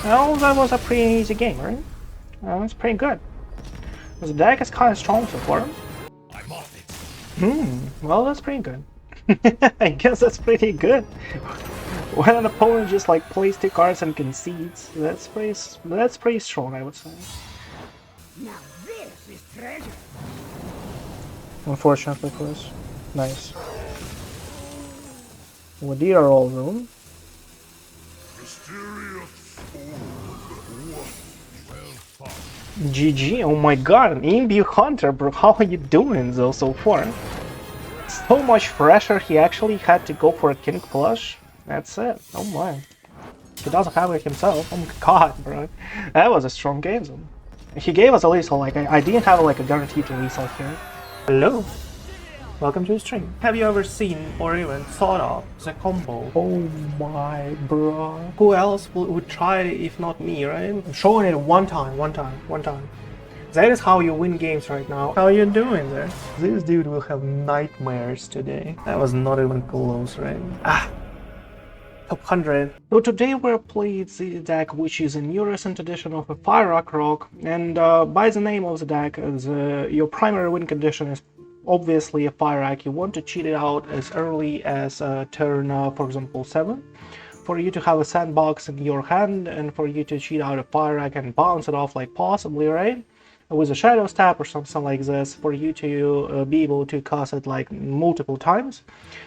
Well, that was a pretty easy game, right? It's pretty good. The deck is kind of strong so far. I'm off it. Well, that's pretty good. I guess that's pretty good. When an opponent just like plays 2 cards and concedes, that's pretty strong, I would say. Now this is treasure. Unfortunately for us. Nice. Wadir all room. GG, oh my god, an Imbue Hunter, bro, how are you doing though so far? So much pressure, he actually had to go for a King Flush. That's it, oh my. He doesn't have it himself, oh my god, bro. That was a strong game zone. He gave us a lethal, like, I didn't have like a guaranteed lethal here. Hello, welcome to the stream. Have you ever seen or even thought of the combo? Oh my, bro. Who else would try it if not me, right? I'm showing it one time. That is how you win games right now. How are you doing there? This dude will have nightmares today. That was not even close, right? Top 100. So today we're playing the deck, which is a new recent edition of a Fyrakk Rogue, and by the name of the deck, your primary win condition is obviously a Fyrakk. You want to cheat it out as early as turn, for example, 7, for you to have a Sandbox in your hand, and for you to cheat out a Fyrakk and bounce it off like possibly, right? With a Shadowstep or something like this, for you to be able to cast it like multiple times.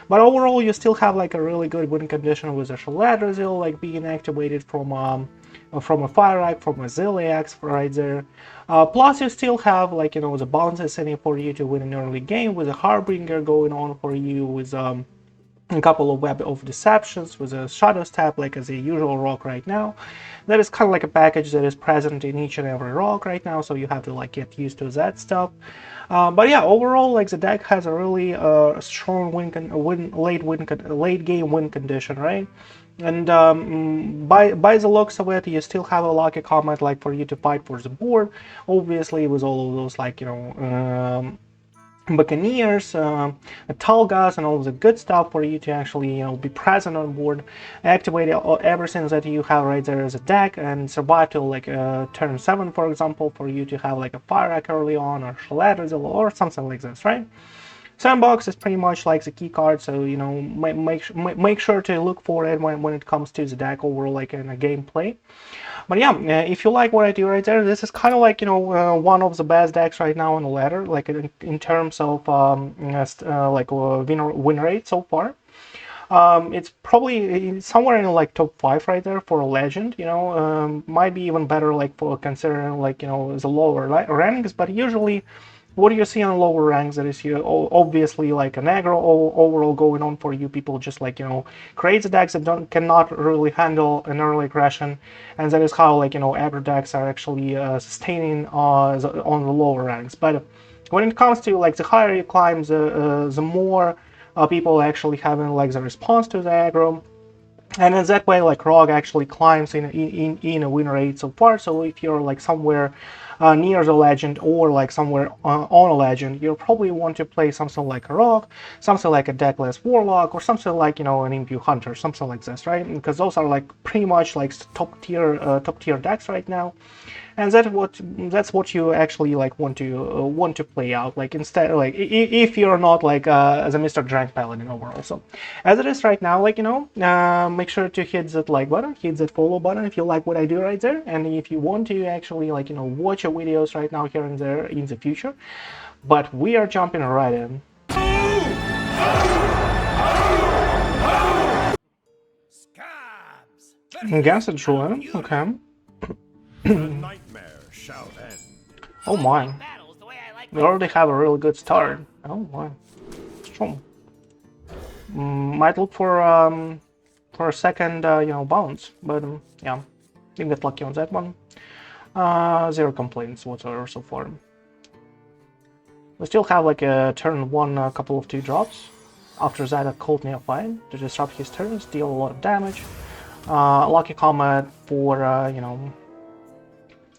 But overall, you still have like a really good win condition with a Shaladrassil like being activated from a Fyrakk, from a Ziliax right there. Plus, you still have like the bounces in it for you to win an early game, with a Harbinger going on for you, with a couple of Web of Deceptions, with a Shadowstep like as a usual rock right now. That is kind of like a package that is present in each and every rock right now, so you have to like get used to that stuff. But yeah, overall, like the deck has a really strong late game win condition, right? And by the looks of it, you still have a lucky Comet like for you to fight for the board. Obviously, with all of those like Buccaneers, Talgas, and all the good stuff for you to actually be present on board, activate everything that you have right there as a deck, and survive till like turn 7, for example, for you to have like a Fyrakk early on, or Shaladrassil, or something like this, right? Sandbox is pretty much like the key card, so make sure to look for it when it comes to the deck overall, like in a gameplay. But yeah, if you like what I do right there, this is kind of like one of the best decks right now on the ladder, like in terms of win rate so far. It's probably somewhere in like top 5 right there for a legend. Might be even better like for considering like the lower rankings, but usually what do you see on lower ranks? That is obviously like an aggro overall going on for you. People just like create the decks that cannot really handle an early aggression, and that is how like aggro decks are actually sustaining on the lower ranks. But when it comes to like the higher you climb, the more people actually having like the response to the aggro. And in that way, like Rogue actually climbs in a win rate so far. So if you're like somewhere near the legend, or like somewhere on a legend, you'll probably want to play something like a Rogue, something like a deckless Warlock, or something like an Imbue Hunter, something like this, right? Because those are like pretty much like top tier decks right now. And that's what you actually like want to play out, like instead, like if you're not like as a Mr. Drank Paladin overall. So as it is right now, like make sure to hit that like button, hit that follow button if you like what I do right there, and if you want to actually like watch your videos right now here and there in the future. But we are jumping right in. Against a Druid, okay. Nightmare shall end. Oh my. We already have a really good start. Oh my. Strong. Might look for a second bounce, but yeah, didn't get lucky on that one. 0 complaints whatsoever so far. We still have like a turn 1, a couple of 2 drops. After that, a cold Neophyte to disrupt his turns, deal a lot of damage. Lucky Comet for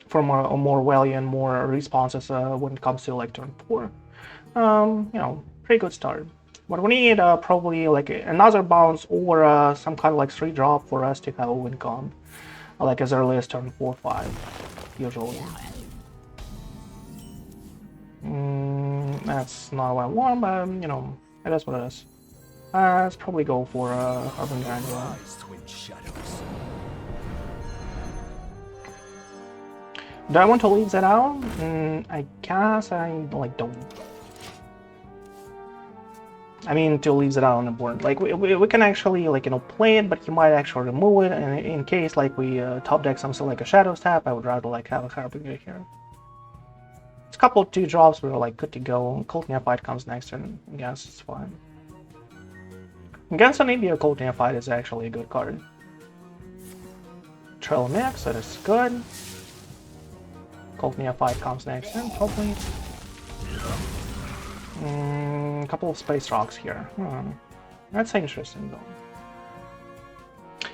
for more value and more responses when it comes to like turn 4. Pretty good start. But we need probably like another bounce or some kind of like 3 drop for us to have a win con. Like as early as turn 4-5, usually. That's not what I want, but you know, it is what it is. Let's probably go for Harbinger as well. Do I want to leave that out? I guess I like don't. I mean, to leave it out on the board. Like we can actually like play it, but you might actually remove it. And in case like we top deck something like a Shadowstep, I would rather like have a Harbinger here. It's a couple of 2-drops. We're like good to go. Cold Neophyte comes next, and I guess it's fine. Against an EB, Cold Neophyte is actually a good card. Trail mix, that is good. Cold Neophyte comes next, and probably a couple of Space Rocks here. That's interesting though.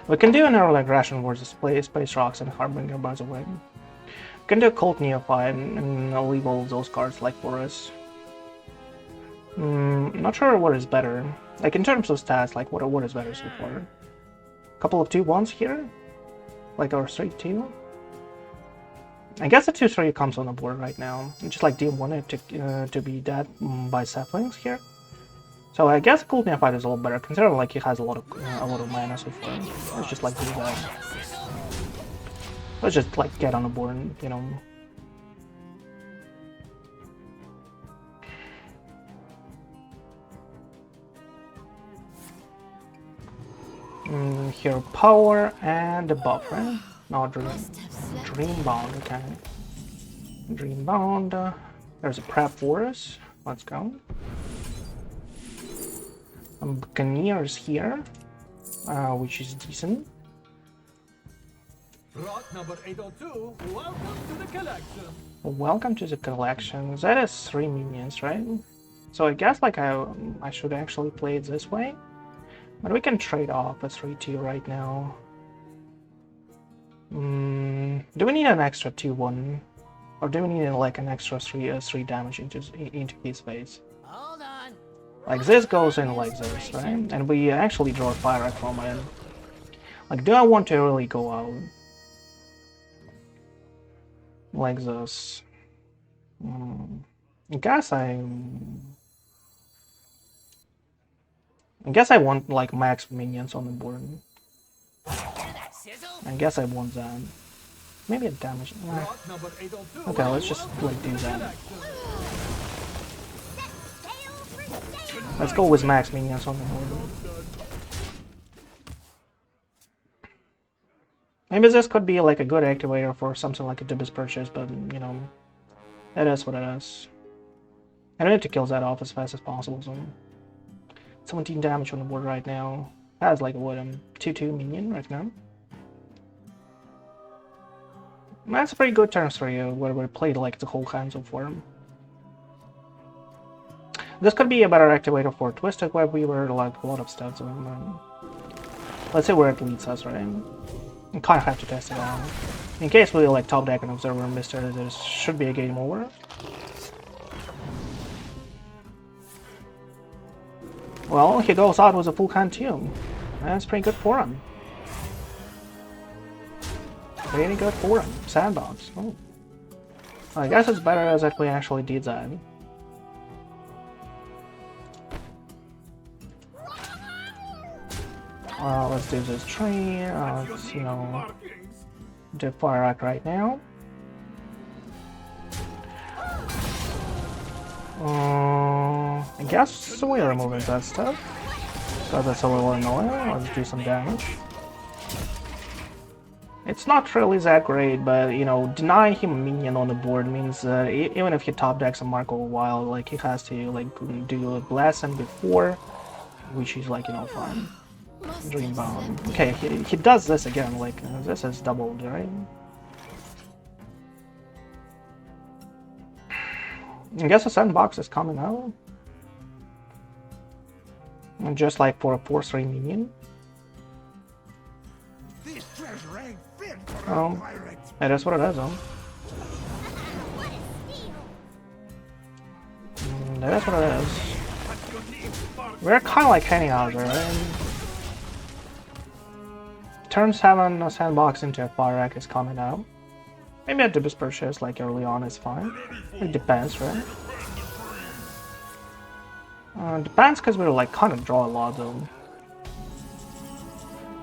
We can do an early aggression versus Space Rocks and Harbinger, by the way. We can do a Cold Neophyte and leave all of those cards like for us. Not sure what is better. Like in terms of stats, like what is better so far? A couple of 2-1s here, like our straight 2. I guess the 2-3 comes on the board right now. Just like do you want it to be dead by saplings here? So I guess Cold Neophyte is a little better, considering like he has a lot of mana so far. Let's just like do that. Let's just like get on the board, you know. Here power and the buff, right? No, Dreambound, okay. Dreambound. There's a prep for us. Let's go. Buccaneers here, which is decent. Rock number 802, welcome to the collection. Welcome to the collection. That is 3 minions, right? So I guess like I should actually play it this way. But we can trade off a 3-2 right now. Do we need an extra 2-1? Or do we need like an extra 3 damage into his face? Hold on. Like this goes in like this, right? And we actually draw a Fyrakk Rogue in. Like, do I want to really go out like this? I guess I want like max minions on the board. I guess I want that. Maybe a damage. Okay, let's just like do that. Let's go with max minions on the board. Maybe this could be like a good activator for something like a Dubious Purchase, but you know, it is what it is. I need to kill that off as fast as possible. So 17 damage on the board right now. That's like what 2/2 minion right now. That's a pretty good turn for you, where we played like the whole hand so far. This could be a better activator for Twisted Webweaver, like a lot of stuff. So, let's see where it leads us, right? We kind of have to test it out. In case we like top deck an Observer and Mister, there should be a game over. Well, he goes out with a full hand too. That's pretty good for him. Pretty good for him. Sandbox. Oh. I guess it's better as if we actually did that. Let's do this tree. Let's, you know, do Fyrakk right now. I guess we're removing that stuff. So that's a little annoying. Let's do some damage. It's not really that great, but you know, denying him a minion on the board means that even if he top decks a Marco a while, like he has to like do a Blessing before, which is like, you know, fine. Dreambound. Okay, he does this again, like this is doubled, right? I guess the Sandbox is coming out. And just like for a 4/3 minion. It is what it is, That is what it is. We're kind of like hanging out there, right? turn 7 Sandbox into a Fyrakk is coming out. Maybe a Dubious Purchase like early on is fine. It depends, right? Depends because we're like kind of draw a lot though.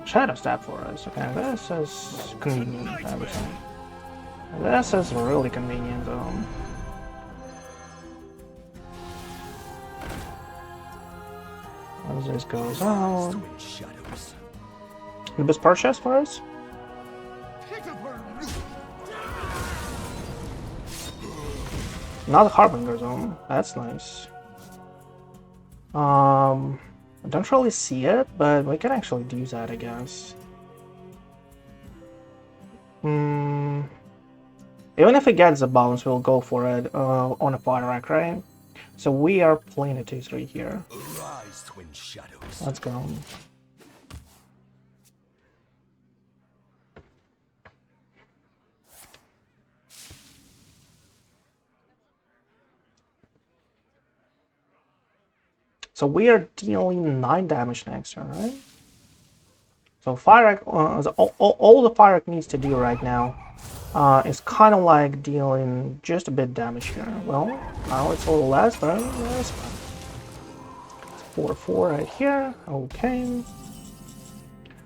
Shadowstep for us. Okay, this is convenient, I would say. This is really convenient though. As this goes out. Dubious Purchase for us? Not Harbinger zone. That's nice. I don't really see it, but we can actually do that, I guess. Even if it gets a bounce, we'll go for it on a Fyrakk, right? So we are playing a 2-3 here. Arise, twin shadows. Let's go. So we are dealing 9 damage next turn, right? So Fyrakk, all the Fyrakk needs to do right now is kind of like dealing just a bit damage here. Well, now it's a little less, but that's fine. 4-4 right here. Okay.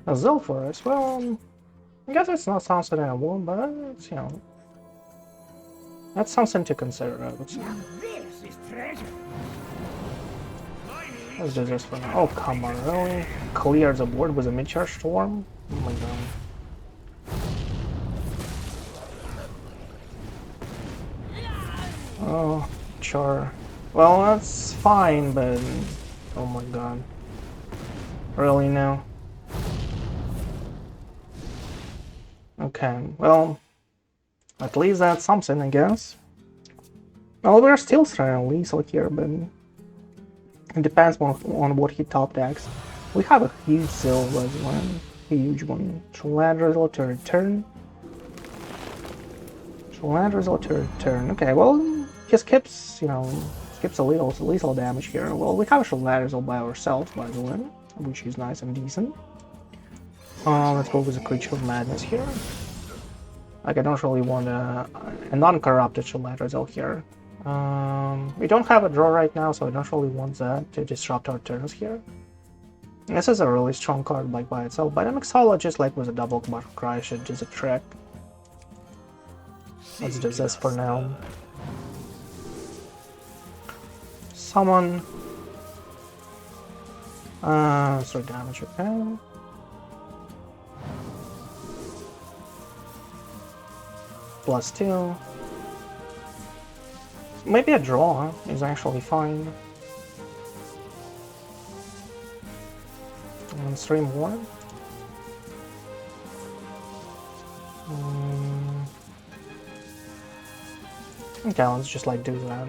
A Zill for us. Well, I guess it's not something I want, but it's, you know, that's something to consider, I would say. Now this is treasure. Let's do this for now. Oh, come on, really? Clear the board with a mid-charge storm? Oh my god. Oh, sure. Well, that's fine, but... oh my god. Really now? Okay, well... at least that's something, I guess. Well, we're still trying lethal here, but... it depends on what he top decks. We have a huge silver one. Huge one. Shaladrassil to return. Shaladrassil to return. Okay, well, he skips, you know, skips a little lethal damage here. Well, we have a Shaladrassil by ourselves, by the way, which is nice and decent. Let's go with a Creature of Madness here. Like, I don't really want a non-corrupted Shaladrassil here. We don't have a draw right now, so I don't really want that to disrupt our turns here. This is a really strong card like by itself. Dynamic Sologist, like with a double Battle Cry, should do the trick. Let's do this for now. Summon. So damage, okay. +2. Maybe a draw is actually fine. And 3 more. Okay, let's just like do that.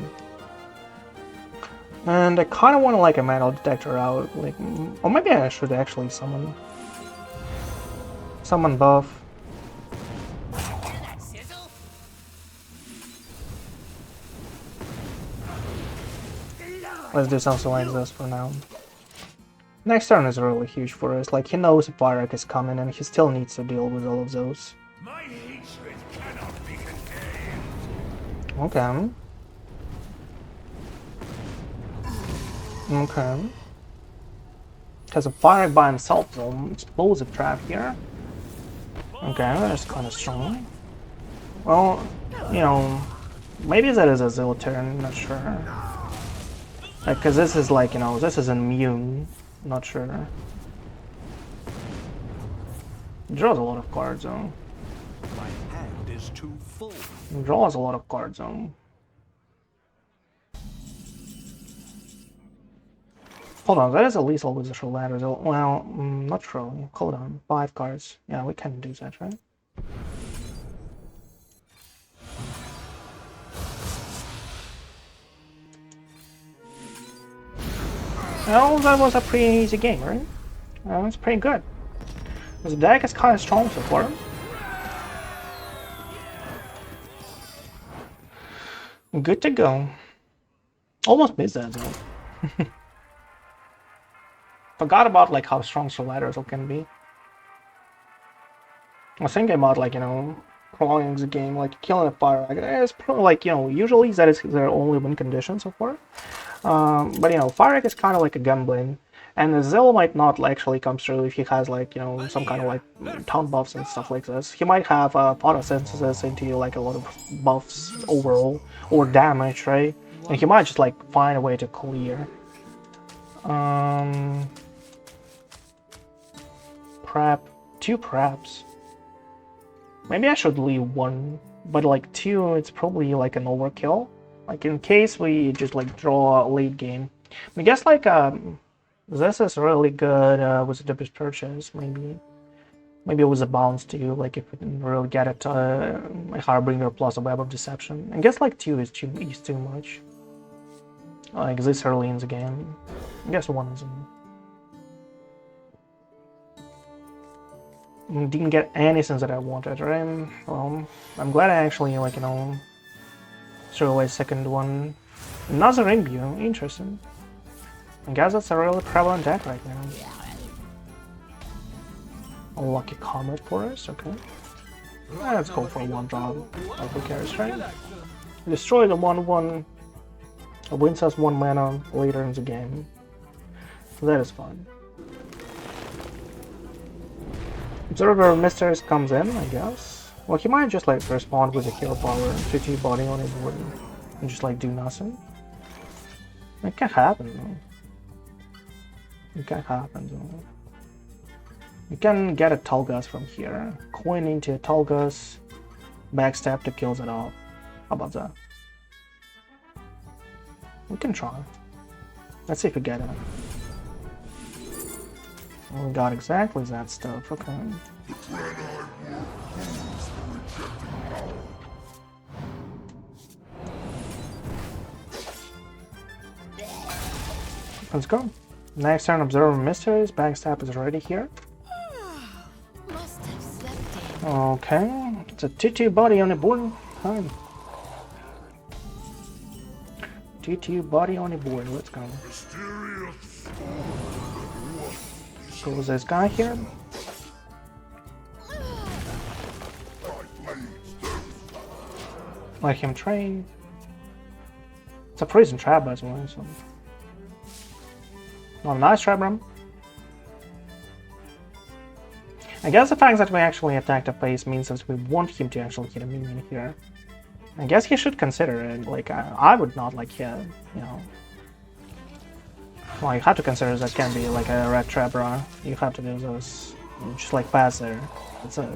And I kind of want to like a Metal Detector out, like, or maybe I should actually summon buff. Let's do something like this for now. Next turn is really huge for us. Like, he knows Fyrakk is coming and he still needs to deal with all of those. My hatred cannot be contained. Okay. Okay. Because a Fyrakk by himself, though, explosive trap here. Okay, that's kind of strong. Well, you know, maybe that is a Zill turn, not sure. Because this is like, you know, this is immune. Not sure. Draws a lot of cards, though. My hand is too full. Draws a lot of cards, though. Hold on, that is a lethal with the Shaladrassil. Well, not really. Hold on, 5 cards. Yeah, we can do that, right? Well, that was a pretty easy game, right? It's pretty good. The deck is kind of strong so far. Good to go. Almost missed that though. Forgot about like how strong Shaladrassil can be. I was thinking about, like, you know, prolonging the game, like killing a Fyrakk. It's probably, like, you know, usually that is their only win condition so far. But, you know, Fyrakk is kind of like a gambling. And the Zell might not actually come through if he has, like, you know, some kind of, like, town buffs and stuff like this. He might have photosynthesis into, like, a lot of buffs overall, or damage, right? And he might just, like, find a way to clear. Prep. 2 preps. Maybe I should leave 1, but, like, 2, it's probably, like, an overkill. Like, in case we just, like, draw a late game. I guess, like, this is really good with the Dubious Purchase, maybe. Maybe it was a bounce too, like if we didn't really get it, a Harbinger plus a Web of Deception. I guess like 2 is too much. Like this early in the game. I guess 1 is didn't get anything that I wanted, right? Well, I'm glad I actually, like, you know, threw away second one. Another Imbue, interesting. I guess that's a really prevalent deck right now. A lucky Comet for us, okay. Let's go for 1 drop. Like, who cares, right? Destroy the 1/1. Wins us 1 mana later in the game. That is fun. Observer Mysteries comes in, I guess. Well, he might just, like, respond with a hero power, 2/2 body on his board, and just, like, do nothing. It can happen, though. It can happen, though. You can get a Tulgas from here. Coin into a Tulgas, backstab to kill it off. How about that? We can try. Let's see if we get it. Well, we got exactly that stuff, okay. Let's go. Next turn, Observer Mysteries. Backstab is already here. Okay, it's a 2/2 body on the board. Fine. 2/2 body on the board. Let's go. Goes this guy here. Let him train. It's a prison trap, by the way. So, oh, nice trap room. I guess the fact that we actually attacked a face means that we want him to actually hit a minion here. I guess he should consider it. Like, I would not like hit, you know. Well, you have to consider that can be like a red trap run. You have to do those. Just like pass there. That's it.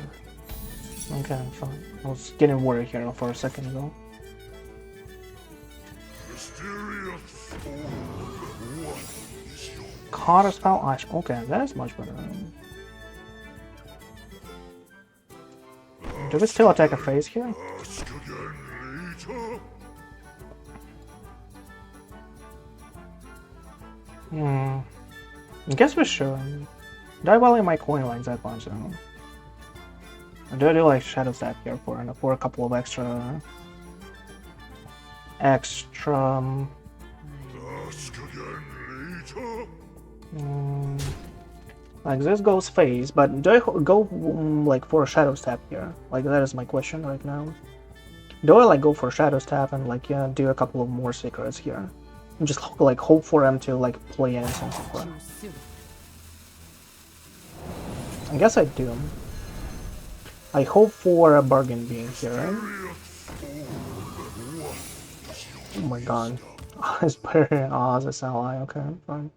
Okay, fine. I was getting worried here for a second ago. Counter spell Ash. Okay, that is much better. Do we still attack a face here? I guess we should. Do I value my coin lines that much though? Or do I do like Shadowstep here for a couple of extra like this goes phase, but do I go like for a Shadowstep here? Like that is my question right now. Do I like go for Shadowstep and like do a couple of more secrets here? And just like hope for them to like play anything so far. I guess I do. I hope for a bargain being here, right? Oh my god. It's better as a ally, okay, fine.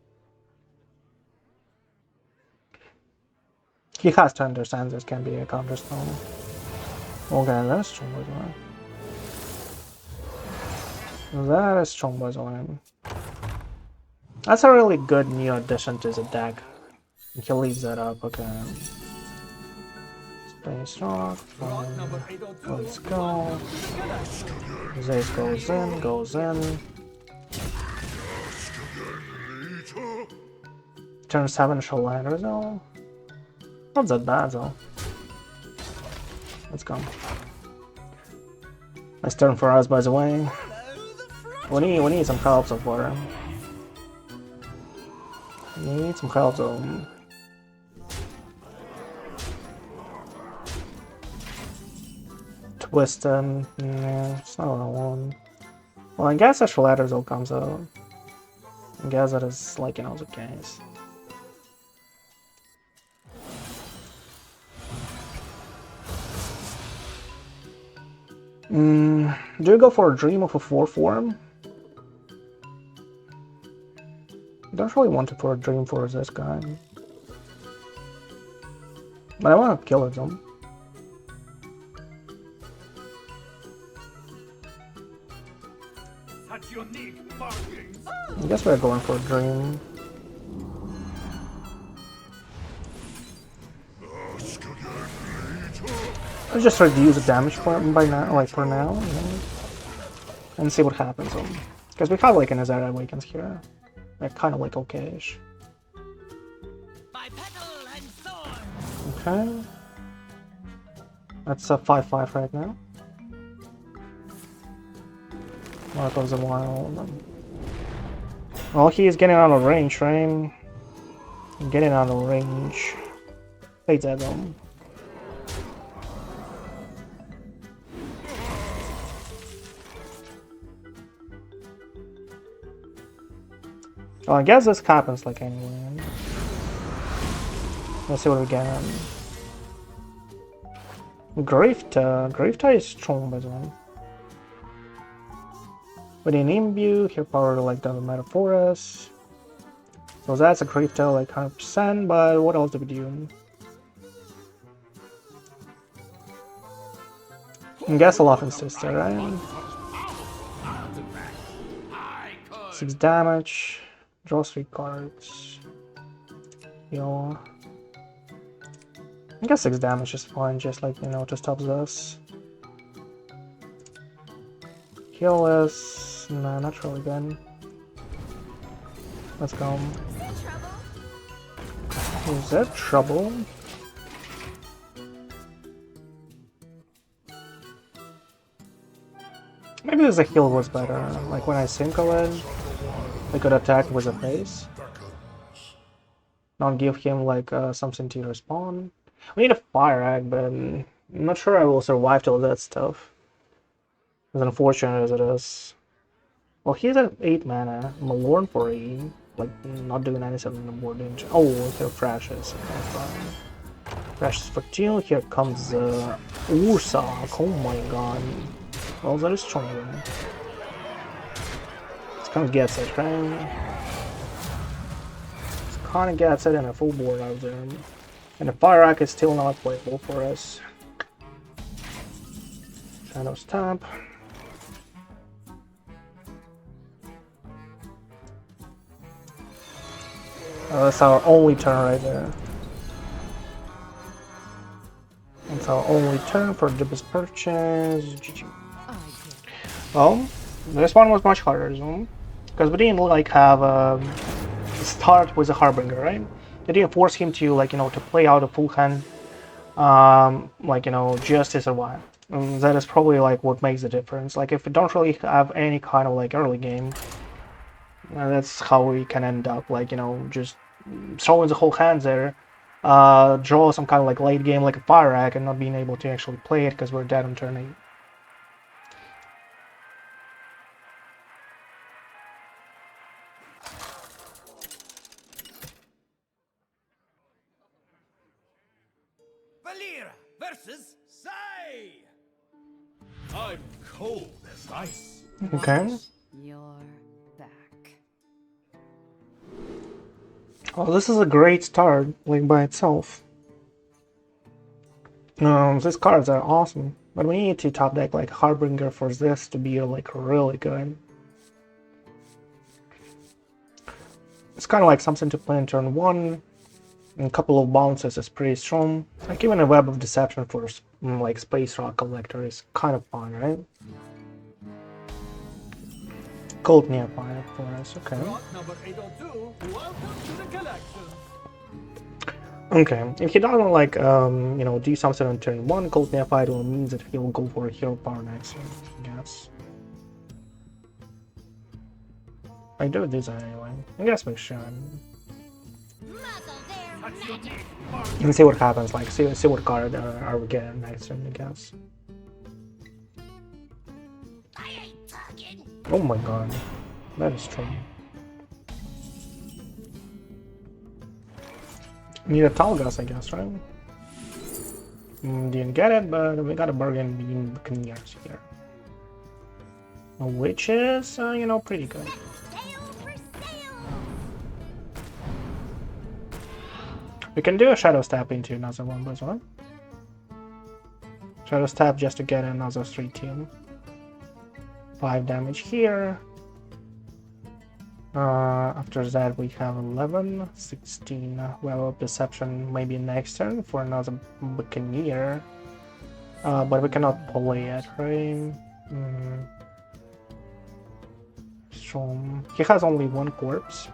He has to understand this can be a counterspell. Okay, that's strong by the way. That is strong by the way. That's a really good new addition to the deck. He leaves that up, okay. Spacerock, let's go. This goes in. Turn 7 Shaladrassil. Not that bad though. Let's go. Nice turn for us by the way. We need some help so far. Need some help though. Wisdom, yeah, it's not what I want. Well, I guess a Shaladrassil comes out. I guess that is, like, you know, the case. Do you go for a Dream of a 4/4? I don't really want to put a Dream for this guy. But I want to kill it, though. Such unique markings. I guess we're going for a Dream. Let's just reduce the damage by now, like for now, and see what happens. Because we have like an Azara Awakens here. They're kind of like okay-ish. Okay. That's a 5/5 right now. That was a while. Well, he is getting out of range, right? Getting out of range. Play that though. Well, I guess this happens like anyway. Let's see what we get. Graveta is strong by the way. With an imbue, here power like doesn't matter for us. So that's a Graveta like 100%, but what else do we do? I guess a Laughing Sister, right? 6 damage. Draw 3 cards. Yo. I guess 6 damage is fine, just like, you know, to stop this. Kill this. Nah, not really good. Let's go. Is that trouble? Maybe the heal was better. Like when I single it, I could attack with a face. Not give him like something to respawn. We need a Fyrakk, but I'm not sure I will survive till that stuff. As unfortunate as it is. Well, he's at 8 mana. Malorn for 8. Like, not doing anything more dangerous. Oh, here Crashes. Okay, Crashes for 2. Here comes Ursa. Oh my god. Well, that is strong. This kind of gets it, right? This kind of gets it in a full board out there. And the Fyrakk is still not playable for us. Shadowstep. That's our only turn right there. That's our only turn for Dubious Purchase. GG. Well, this one was much harder, because we didn't like have start with a Harbinger, right? They didn't force him to like, you know, to play out a full hand, like, you know, just to survive. And that is probably like what makes the difference. Like if we don't really have any kind of like early game, that's how we can end up like, you know, just throwing the whole hand there, draw some kind of like late game like a Fyrakk and not being able to actually play it because we're dead on turn 8. Versus Sai. I'm cold as ice. Okay. You're back. Well, this is a great start, like by itself. These cards are awesome, but we need to top deck like Harbinger for this to be like really good. It's kind of like something to play in turn 1. And a couple of bounces is pretty strong. Like even a Web of Deception for like Spacerock Collector is kind of fun, right? Gold Neophyte for us, okay. Number 802, welcome to the collection. Okay, if he doesn't like, you know, do something on turn 1, Gold Neophyte will mean that he will go for a hero power next turn, I guess. I do this anyway. I guess we should. And see what happens, like, see what card are we getting next turn, I guess. Oh my god. That is true. Need a tall gas, I guess, right? Didn't get it, but we got a bargain being Buccaneers here. Which is, you know, pretty good. We can do a Shadowstep into another one as well. Shadowstep just to get another 3 team. 5 damage here. After that we have 11, 16. Well, Perception maybe next turn for another Buccaneer. But we cannot play it, right? So he has only 1 corpse.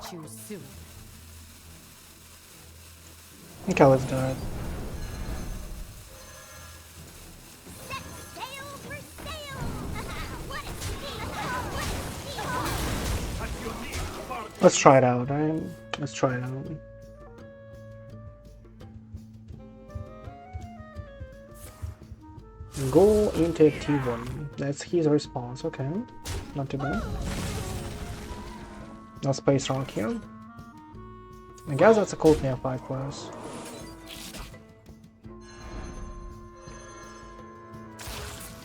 Choose soon. Okay, let's do it. Let's try it out, right? Let's try it out. Go into T1. That's his response, okay. Not too bad. No Spacerock here. I guess that's a cool Neophyte for us.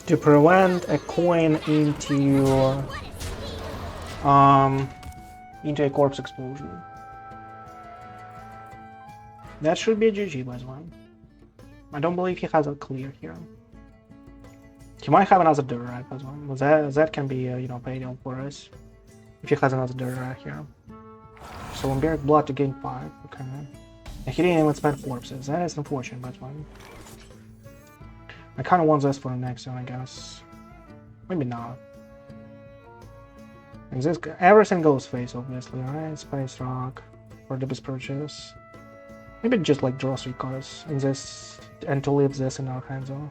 To prevent a coin into a corpse explosion. That should be a GG by the way. I don't believe he has a clear here. He might have another Durak as well. That can be you know, paid on for us if he has another Durak here. So Vampiric Blood to gain 5. Okay. And he didn't even spend corpses. That is unfortunate, but one. I kind of want this for the next one, I guess. Maybe not. This, everything goes face, obviously, right? Spacerock for Dubious Purchase. Maybe just like draw 3 cards in this and to leave this in our hands. Though.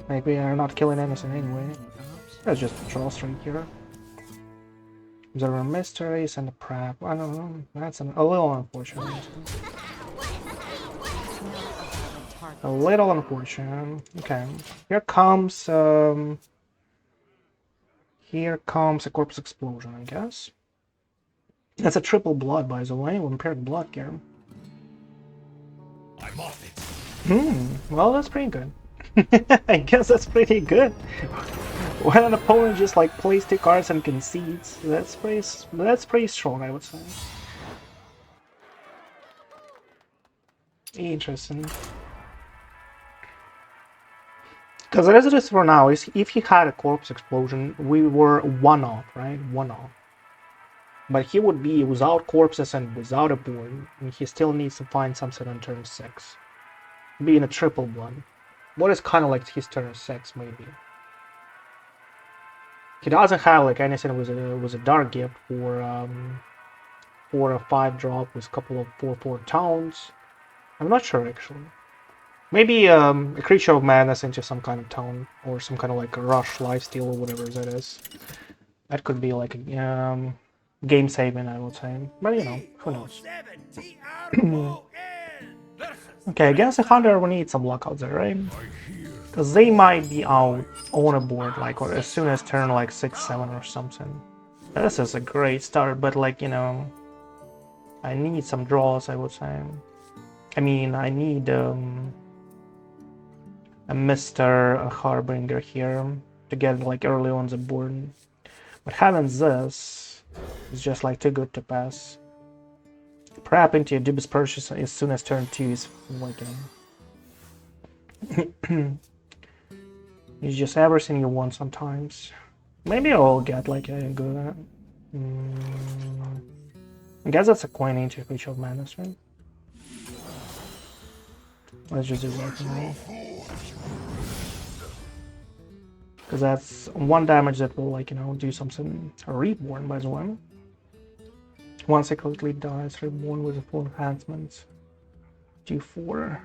Like we are not killing anything anyway. Let's just draw 3 here. There are mysteries and a prep. I don't know. That's a little unfortunate. A little unfortunate. Okay. Here comes a corpse explosion, I guess. That's a triple blood, by the way. Vampiric blood here. I'm off it. Well, that's pretty good. I guess that's pretty good. When an opponent just like plays 2 cards and concedes, that's pretty strong, I would say. Interesting. Because as it is for now, is if he had a corpse explosion, we were 1-off, right? 1-off. But he would be without corpses and without a board, and he still needs to find something on turn 6. Being a triple blood. What is kind of like his turn 6, maybe. He doesn't have like anything with a dark gift for a 5-drop with a couple of 4/4 towns. I'm not sure actually. Maybe a Creature of Madness into some kind of town or some kind of like a rush lifesteal or whatever that is. That could be like a game saving, I would say. But you know, who knows? Okay, against the Hunter we need some luck out there, right? Because they might be out on a board like or as soon as turn like 6-7 or something. This is a great start, but like, you know, I need some draws, I would say. I mean, I need a Mr. Harbinger here to get like early on the board. But having this is just like too good to pass. Prep into a Dubious Purchase as soon as turn 2 is like, it's just everything you want sometimes. Maybe I'll get like a good... I guess that's a coin into Creature of Madness, right? Let's just do that now. Because that's 1 damage that will, like, you know, do something. A Reborn, by the way. Once it quickly dies, Reborn with a full enhancement. Do 4.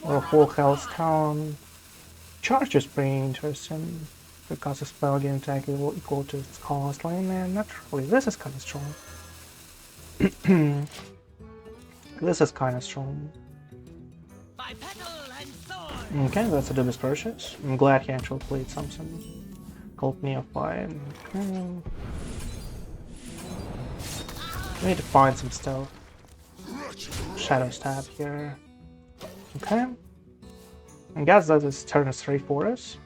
Or a full health town. Charge is pretty interesting. because the spell gain attack will equal to its cost line, and naturally this is kinda strong. This is kinda strong. Okay, that's a Dubious Purchase. I'm glad he actually played something called Neophyte. Okay. We need to find some stuff. Shadowstep here. Okay. I guess that is turn 3 for us.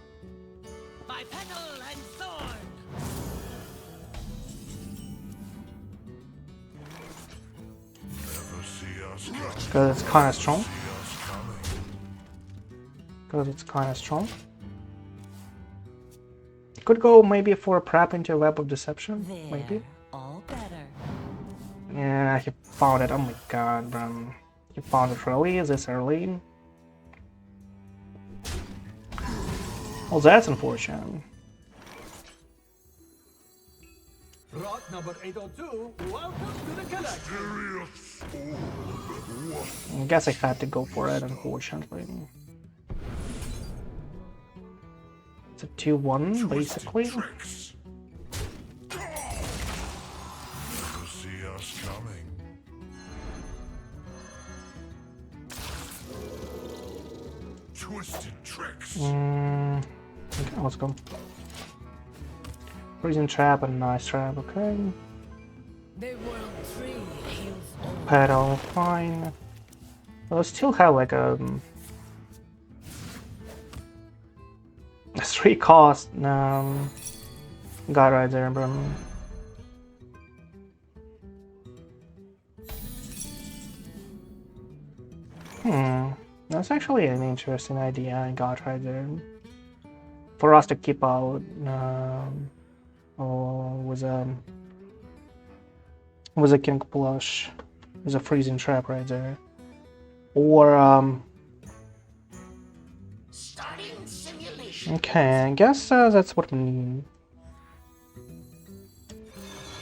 Because it's kinda strong. Could go maybe for a prep into a Web of Deception, maybe. All better. Yeah, he found it. Oh my god, bro. He found it early, this early. Well, that's unfortunate. Rot number 802, welcome to the collection. I guess I had to go for it, unfortunately. It's a 2-1, basically. See us coming. Twisted tricks. Okay, let's go. Freezing trap and nice trap, okay. The world tree heals all. Pedal, fine. Well, I still have like a 3 cost. Got right there, bro. That's actually an interesting idea I got right there. For us to keep out with a King Plush. There's a freezing trap right there. Or okay, I guess that's what we need.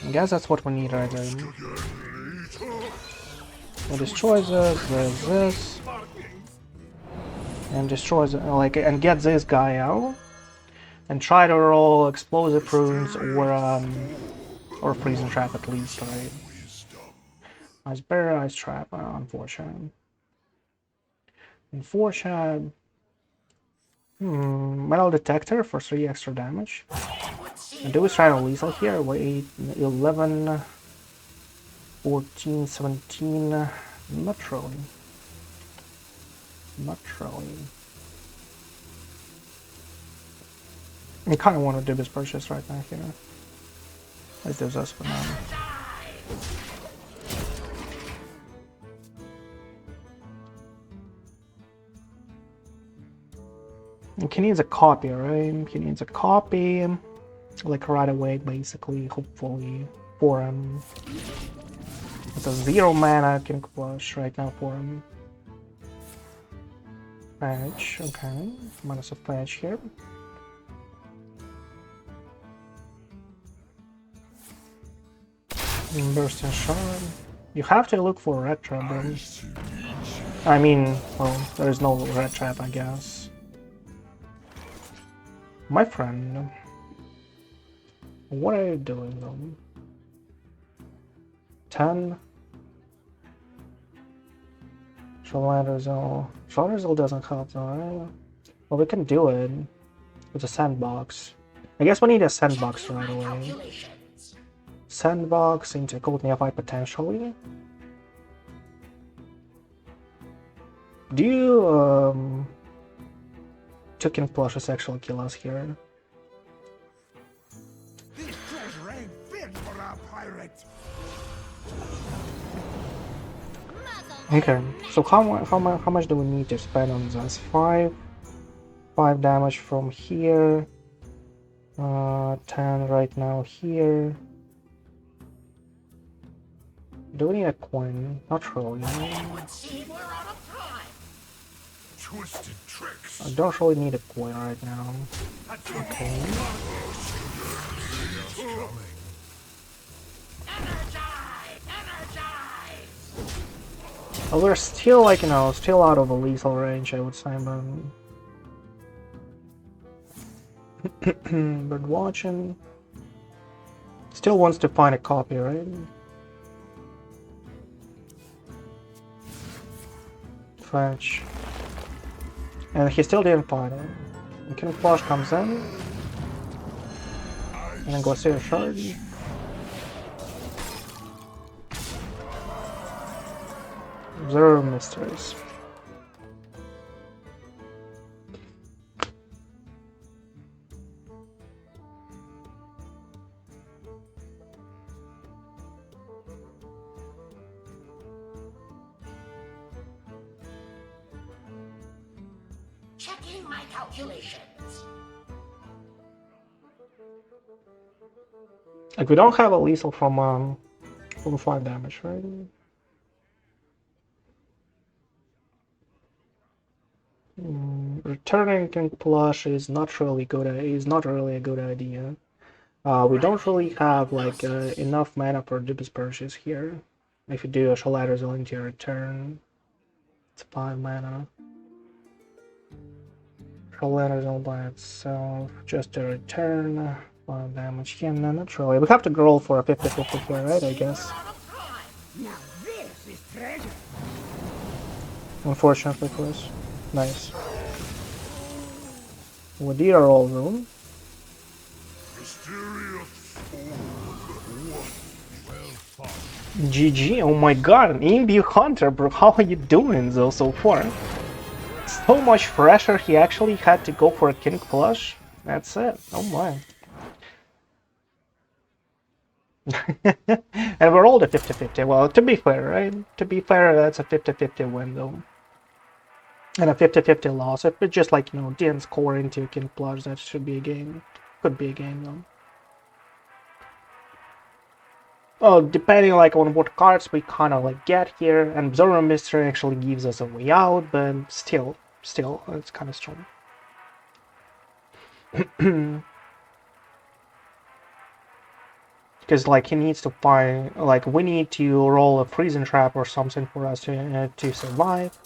I guess that's what we need right there. It destroys this, there's this. And destroys it, like, and get this guy out. And try to roll explosive runes or freezing trap at least, right? Ice barrier, ice trap, unfortunate. Unfortunate. Metal detector for 3 extra damage. And do we try to lethal here? Wait, 11, 14, 17. Not really. Not really. I kind of want to do this purchase right now here. Let's do this for now. And he needs a copy, right? He needs a copy, like right away, basically, hopefully, for him. It's a 0 mana King Plush right now for him. Fetch, okay. Minus a fetch here. Burst and shard. You have to look for a red trap, bro. I mean, well, there is no red trap, I guess. My friend, what are you doing, though? 10. Shaladrassil. Shaladrassil doesn't help, though, right? Well, we can do it with a sandbox. I guess we need a sandbox right away. Sandbox into Gold Neophyte potentially. Do you two King Plushes actually kill us here? This treasure ain't fit for a pirate. Okay, so how much do we need to spend on this? 5 damage from here. 10 right now here. Do we need a coin? Not really. Twisted tricks. I don't really need a coin right now. Okay. Well, we're still, like, you know, still out of a lethal range, I would say, but Bird watching. Still wants to find a copy, right? Fetch. And he still didn't find it. And King Flush comes in. And then goes to a shard. Zero mysteries. Checking my calculations. Like we don't have a lethal from 5 damage, right? Returning King Plush is not really a good idea. We don't really have like enough mana for Dubious Purchase here. If you do a Shaladrassil into your return, it's 5 mana. Shaladrassil by itself, just a return, 5 damage. Yeah, no, not really. We have to roll for a 50-50 here, right? I guess. Now this is treasure. Unfortunately for us. Nice. We did our roll room. GG, oh my god, an Imbu Hunter, bro, how are you doing though so far? So much pressure, he actually had to go for a King Plush. That's it, oh my. And we're all at 50-50, well, to be fair, right? To be fair, that's a 50-50 win though. And a 50-50 loss. If it just like, you know, didn't score into King Plush, that should be a game. Could be a game though. Well, depending like on what cards we kind of like get here, and Zoro Mystery actually gives us a way out, but still, it's kind of strong. Because like he needs to find, like we need to roll a freezing trap or something for us to survive.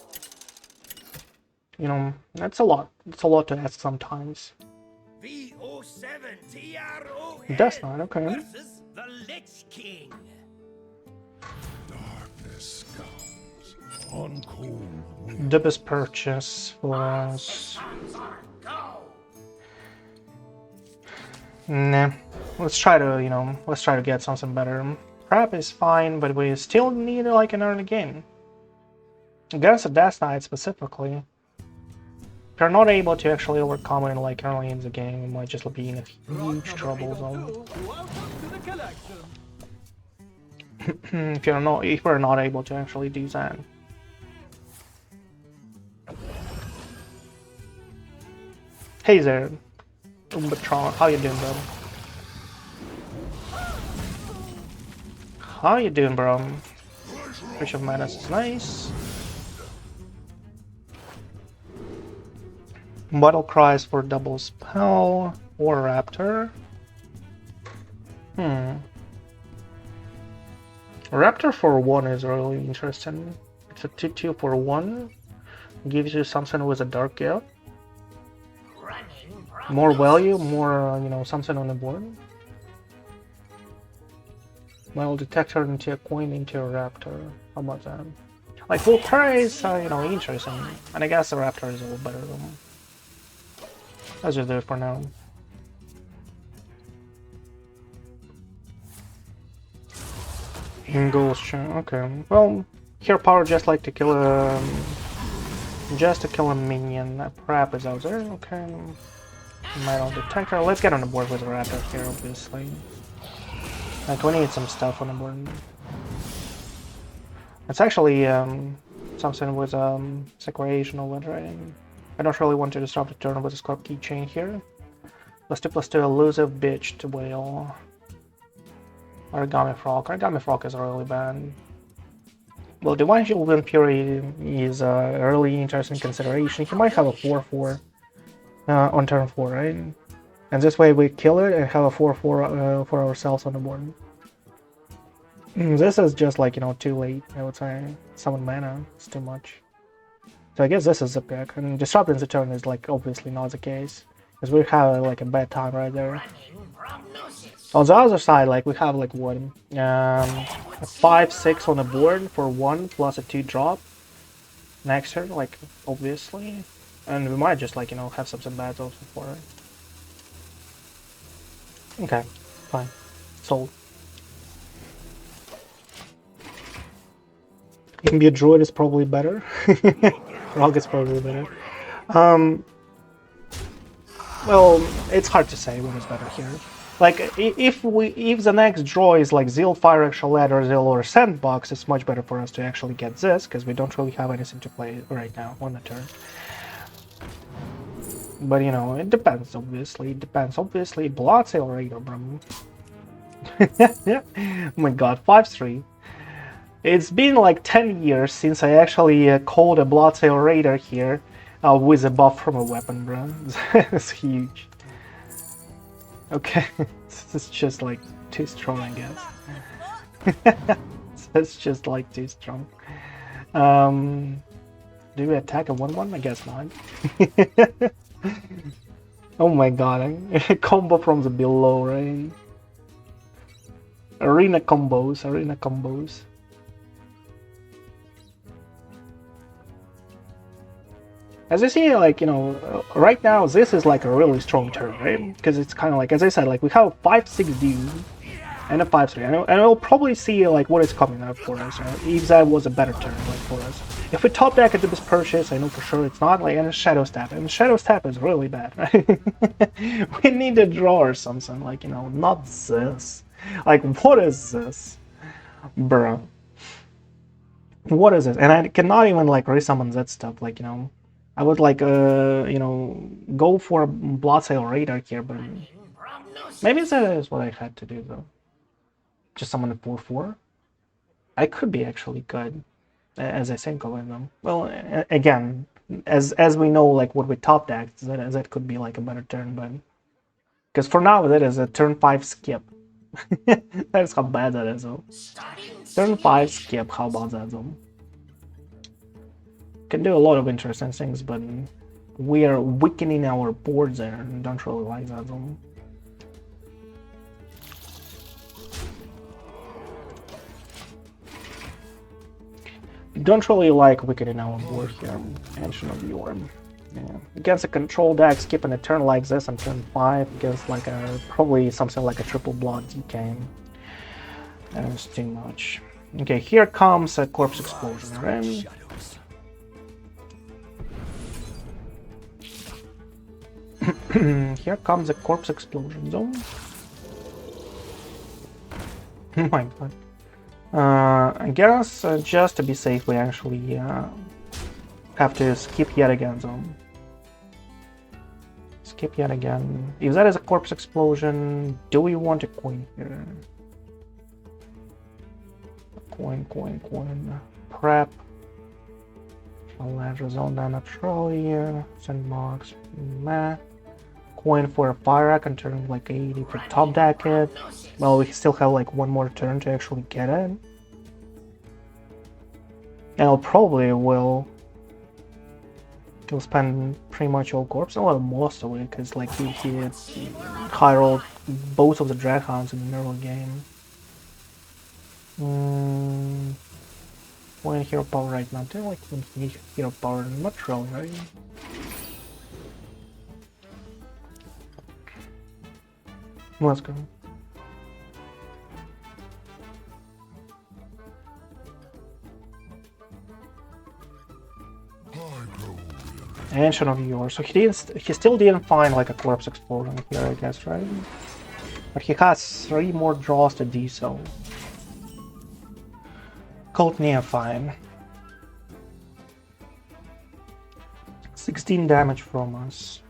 You know, that's a lot. It's a lot to ask sometimes. Death Knight, okay. Versus the Lich King. Darkness comes on cold wind. Dubious Purchase for us. Nah. Let's try to get something better. Trap is fine, but we still need like an early game. Against a Death Knight specifically. If you're not able to actually overcome it like early in the game, we might just be in a huge trouble zone. If we're not able to actually do that. Hey there, Umbatron, how you doing, bro? How you doing, bro? Fish of Madness is nice. Battle Cries for double spell or Raptor. Raptor for 1 is really interesting. It's a 2/2 for 1. Gives you something with a dark gift. More value, more you know, something on the board. Well, Detector into a coin into a Raptor. How about that? Like full price, you know, interesting. And I guess the Raptor is a little better than. Let's just do it for now. Ghost Chain, okay. Well, here power just like to kill a minion. That Prap is out there, okay. Metal Detector. Let's get on the board with the Raptor here, obviously. Like we need some stuff on the board. It's actually something with Recreational Wind, right? I don't really want to disrupt the turn with a Scorp Keychain here. +2/+2 elusive bitch to whale. Origami Frog. Origami Frog is really bad. Well, Divine Shield Wind Fury is a really interesting consideration. He might have a 4/4 on turn 4, right? And this way we kill it and have a 4/4 for ourselves on the board. This is just like, you know, too late, I would say. 7 mana, it's too much. So I guess this is the pick. And disrupting the turn is like obviously not the case. Because we have like a bad time right there. On the other side, like we have like what, a 5/6 on the board for 1 plus a 2 drop next turn, like obviously, and we might just like have something bad also for it. Okay, fine, sold. Maybe a druid is probably better. Rogue is probably better. Well, it's hard to say what is better here. Like, if the next draw is like Zeal, Fyrakk, Shaladrassil, or Sandbox, it's much better for us to actually get this, because we don't really have anything to play right now on the turn. But it depends, obviously. It depends, obviously. Bloodsail Raider, bro. Oh my god, 5/3. It's been like 10 years since I actually called a Bloodsail Raider here with a buff from a weapon, bro. It's huge. Okay, it's just like too strong, I guess. It's just like too strong. Do we attack a 1/1? I guess not. Oh my god, combo from the below, right? Arena combos, arena combos. As you see, like, right now, this is like a really strong turn, right? Because it's kind of like, as I said, like, we have a 5/6 dude and a 5/3. And we'll probably see, like, what is coming up for us, right? If that was a better turn, like, for us. If we top deck a Dubious Purchase, I know for sure it's not, like, and a Shadowstep. And Shadowstep is really bad, right? We need a draw or something, like, not this. Like, what is this? Bruh. What is this? And I cannot even, like, resummon that stuff, like, I would like, go for a Bloodsail Raider here, but maybe that is what I had to do, though. Just summon a 4/4. I could be actually good, as I think of them. Well, again, as we know, like what we top decked, that could be like a better turn, but because for now that is a turn 5 skip. That's how bad that is, though. Turn 5 skip. How about that, though? Can do a lot of interesting things, but we are weakening our boards there and don't really like that though. Don't really like weakening our board here. Mention of your against a control deck, skipping a turn like this on turn 5 against like probably something like a triple blood DK. That is too much. Okay, here comes a corpse explosion, right? Here comes a corpse explosion zone. Oh my god. I guess just to be safe, we actually have to skip yet again zone. Skip yet again. If that is a corpse explosion, do we want a coin here? Coin. Prep. Shaladrassil zone down naturally. Sandbox. Meh. Coin for a Fyrakk and turn like 80 for top deck it. Well, we still have like one more turn to actually get it. And I'll probably will spend pretty much all corpse, well most of it, because like he high rolled both of the Draghounds in the early game. When hero power right now, do you like when he need hero power? Not really, right? Let's go. Ancient of yours. So he still didn't find like a corpse explosion here, I guess, right? But he has 3 more draws to do so. Called Neophyte. 16 damage from us.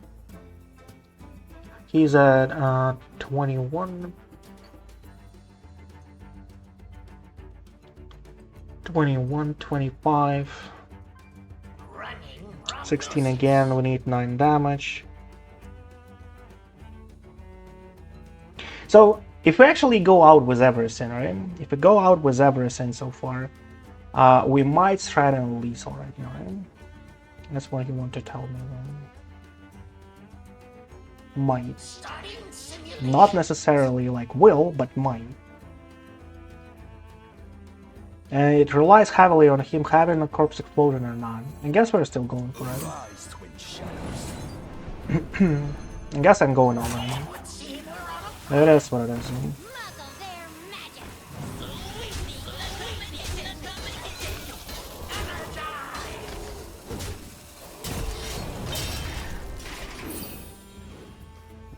He's at 21. 21, 25. 16 again, we need 9 damage. So, if we actually go out with everything, right? If we go out with everything so far, we might threaten lethal right now, right? That's what you want to tell me, right? might. Not necessarily like will, but might. And it relies heavily on him having a corpse explosion or not. I guess we're still going for it. I guess I'm going all in. It is what it is. Muzzle their magic.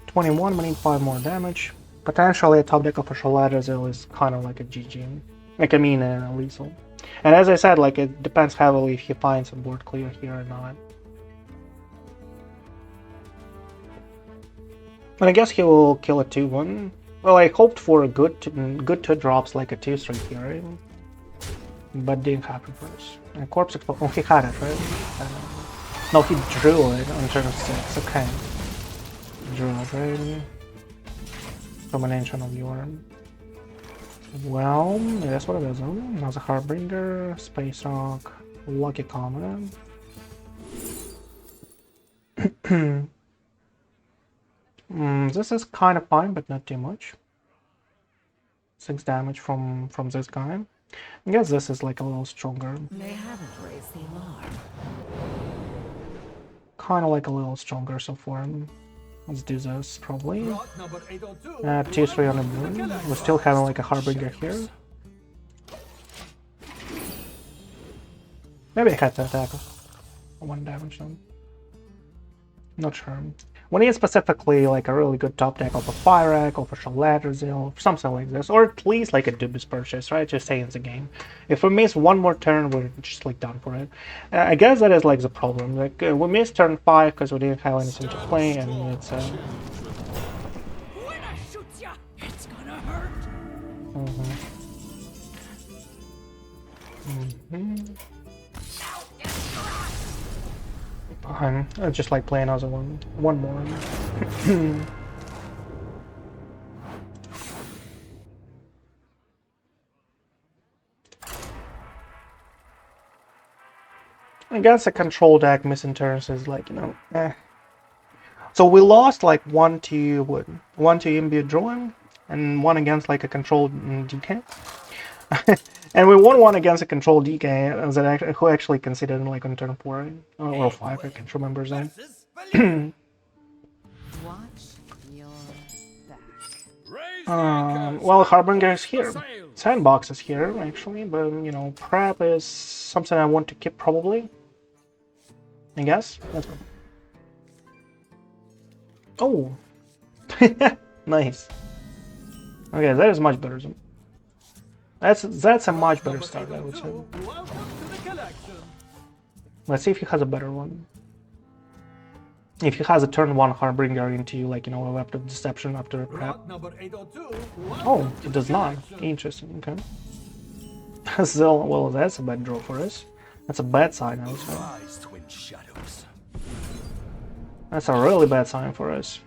21, we need 5 more damage. Potentially a top deck of a Shaladrassil is kind of like a GG. Like I mean lethal. And as I said, like it depends heavily if he finds a board clear here or not. And I guess he will kill a 2-1. Well, I hoped for a good 2 drops like a 2-3 here, but didn't happen for us. And corpse explosion. Oh, he had it, right? No, he drew it on turn 6. Okay. Drew it, right? From an ancient of your. Well, that's what it is. Another Harbinger, Spacerock, Lucky Comet. This is kind of fine, but not too much. 6 damage from this guy. I guess this is like a little stronger. They haven't raised the alarm. Kind of like a little stronger so far. Let's do this probably. Rot number 802. 2-3 on the moon. We're still having like a Harbinger here. Maybe I had to attack 1 damage then. Not sure. We need specifically like a really good top deck of a Fyrakk, of a Shaladrassil, something like this, or at least like a Dubious Purchase, right? Just stay in the game. If we miss 1 more turn, we're just like done for it. I guess that is like the problem. Like we missed turn 5 because we didn't have anything to play, and it's. When I shoot ya, it's gonna hurt. Fine. I just like play another one. One more. I guess a control deck missing turns is like, you know, eh. So we lost like 1 to what? 1 to imbued drawing, and 1 against like a controlled DK. And we won 1 against a controlled DK that who actually conceded like on turn 4 or 5. I can't remember that. Watch your back. Well, Harbinger is here. Sandbox is here actually, but you know, prep is something I want to keep probably. I guess. Let's go. Oh, nice. Okay, that is much better. That's a much better start, I would say. Welcome to the collection. Let's see if he has a better one. If he has a turn 1 Harbinger into like, you know, a weapon of deception after a prep. Rot number 802. Oh, it does not. Interesting. Okay. So, well, that's a bad draw for us. That's a bad sign, I would say. That's a really bad sign for us.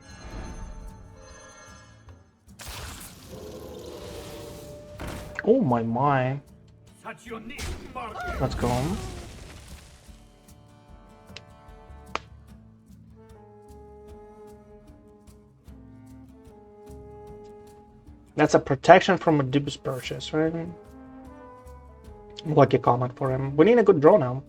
Oh my. Touch your knee, mark. Let's go. That's a protection from a Dubious Purchase, right? Lucky Comet for him. We need a good draw now.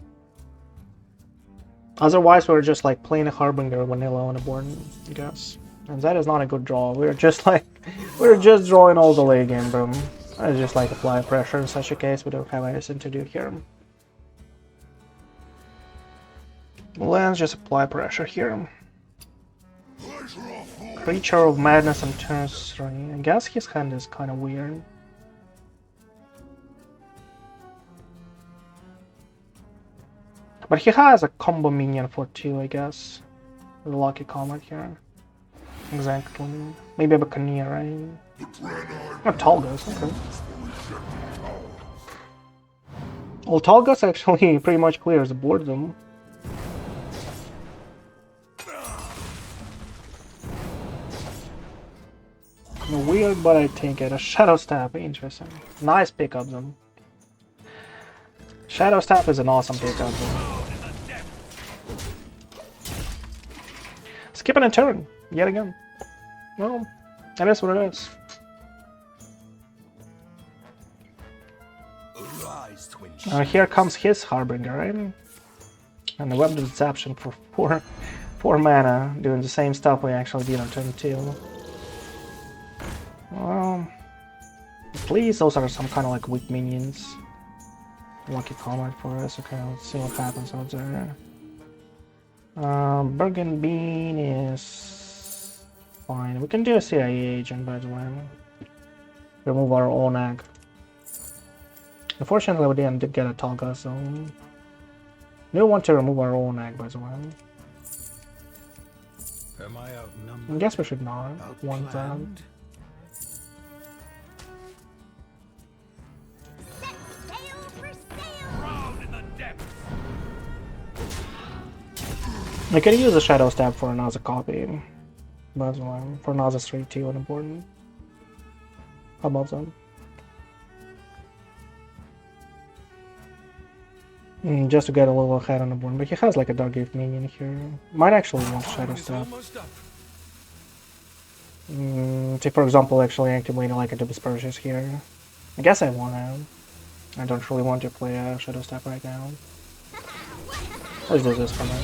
Otherwise, we're just like playing a Harbinger vanilla on the board, I guess. And that is not a good draw. We're just like, we're just drawing all the late game, bro. I just like apply pressure in such a case. We don't have anything to do here. Let's just apply pressure here. Creature of Madness on turn 3. I guess his hand is kind of weird. But he has a combo minion for 2, I guess. The Lucky Comet here. Exactly. Maybe a Buccaneer, right? Oh, Talgus, okay. Well, Talgus actually pretty much clears the board, though. Weird, but I take it. A Shadowstep, interesting. Nice pickup, though. Shadowstep is an awesome pickup, though. Skipping a turn. yet again. Well, that is what it is. Arise, twin. Here comes his Harbinger, right? And the Web Deception for 4 mana, doing the same stuff we actually did on turn 2. Well, please, those are some kind of like weak minions. Lucky Comet for us. Okay, let's see what happens out there. Bergen Bean is fine. We can do a CIA agent, by the way. Remove our own egg. Unfortunately, we didn't get a Tolga, so we don't want to remove our own egg, by the way. Am I outnumbered? I guess we should not want that. Outplanned? Set sail for sail. Drown in the depths. I could use a Shadowstep for another copy. By the way, for another 3-2 important. How about that? Just to get a little ahead on the board, but he has like a Dark Gift minion here. Might actually want Time is Shadowstep. almost up. Say for example, actually activating like a Dubious Purchase here. I guess I want to. I don't really want to play a Shadowstep right now. Let's do this for now.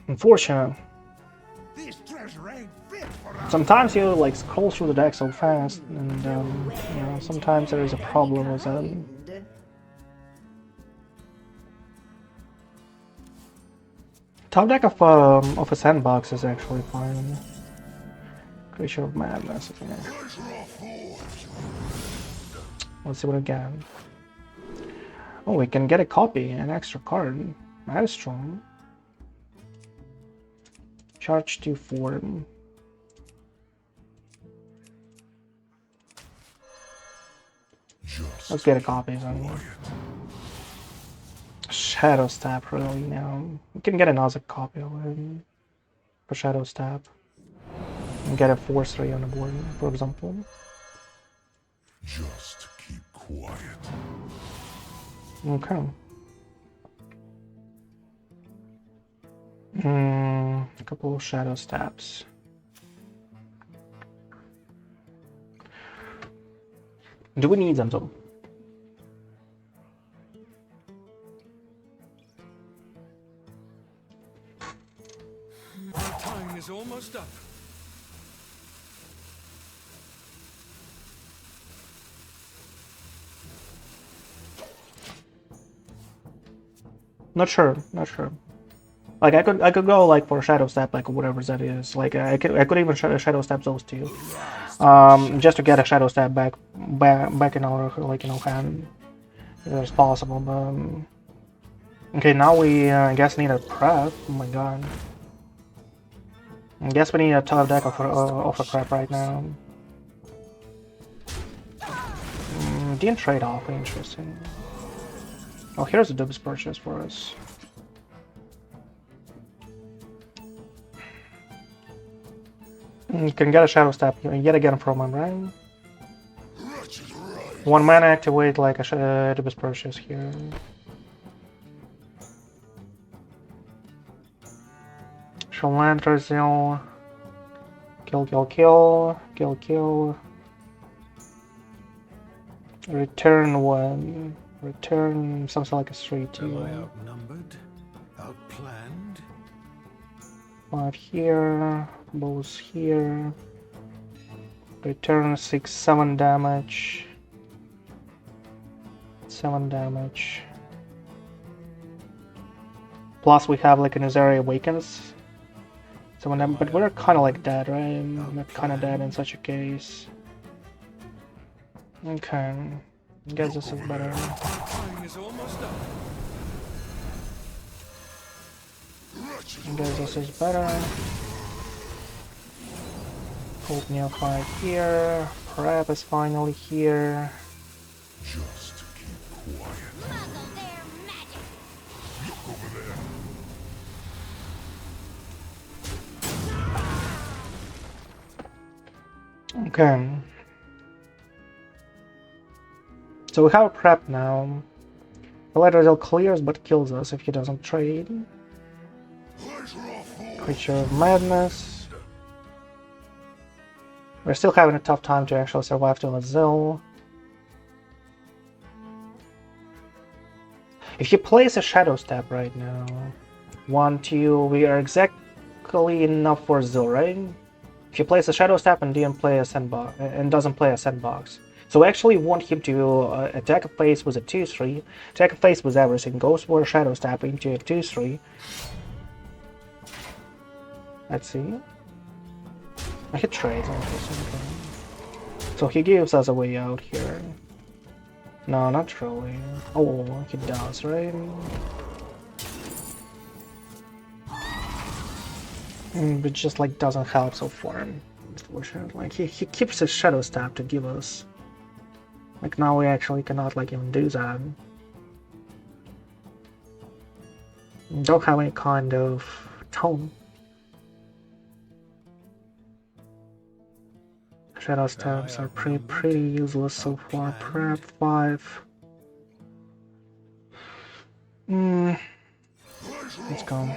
Unfortunate. This treasure ain't fit for us. Sometimes you like scroll through the deck so fast, and you know, sometimes there is a problem with that. Top deck of a Sandbox is actually fine. Creature of Madness. Okay. Let's see what we get. Oh, we can get a copy, an extra card. That is strong. Charge to 4. Let's get a copy then. Shadowstep, really, now. We can get another copy of it for Shadowstep. And get a 4-3 on the board, for example. Just keep quiet. Okay. A couple of Shadowsteps. Do we need them though? Time is almost up. Not sure, not sure. Like I could go like for Shadowstep, like whatever that is. Like I could even Shadowstep those two, just to get a Shadowstep back in our like hand, if it's possible. But okay, now we I guess need a prep. Oh my god. I guess we need a top deck of a prep right now. Didn't trade off. Interesting. Oh, here's a Dubious Purchase for us. You can get a Shadowstep yet again from him, right? 1 mana activate like a Dubious Purchase here. Shaladrassil. Kill. Return 1. Return something like a 3-2. Am I outnumbered? Outplanned? 5 here. Bows here. Return 6-7 damage. 7 damage. Plus we have like an Azari Awakens. 7 damage, but we're kinda like dead, right? We're kinda dead in such a case. Okay. I guess this is better. Time is almost up. I guess this is better. Hope Neophyte here. Prep is finally here. Just keep quiet. Muzzle their magic. Look over there. Okay. So we have a prep now. Shaladrassil clears but kills us if he doesn't trade. Creature of Madness. We're still having a tough time to actually survive till a Zill. If he plays a Shadowstep right now, 1, 2, we are exactly enough for Zill, right? If he plays a Shadowstep and didn't play a Sandbox and doesn't play a Sandbox. So we actually want him to attack a face with a 2-3, attack a face with everything, goes for a Shadowstep into a 2-3. Let's see. I hit trades, interesting. So he gives us a way out here. No, not really. Oh, he does, right? But just like doesn't help so far. Unfortunately. Like he keeps his Shadowstep to give us. Like now we actually cannot like even do that. Don't have any kind of tone. Shadowsteps are pretty useless so far. Prep 5. Let's go.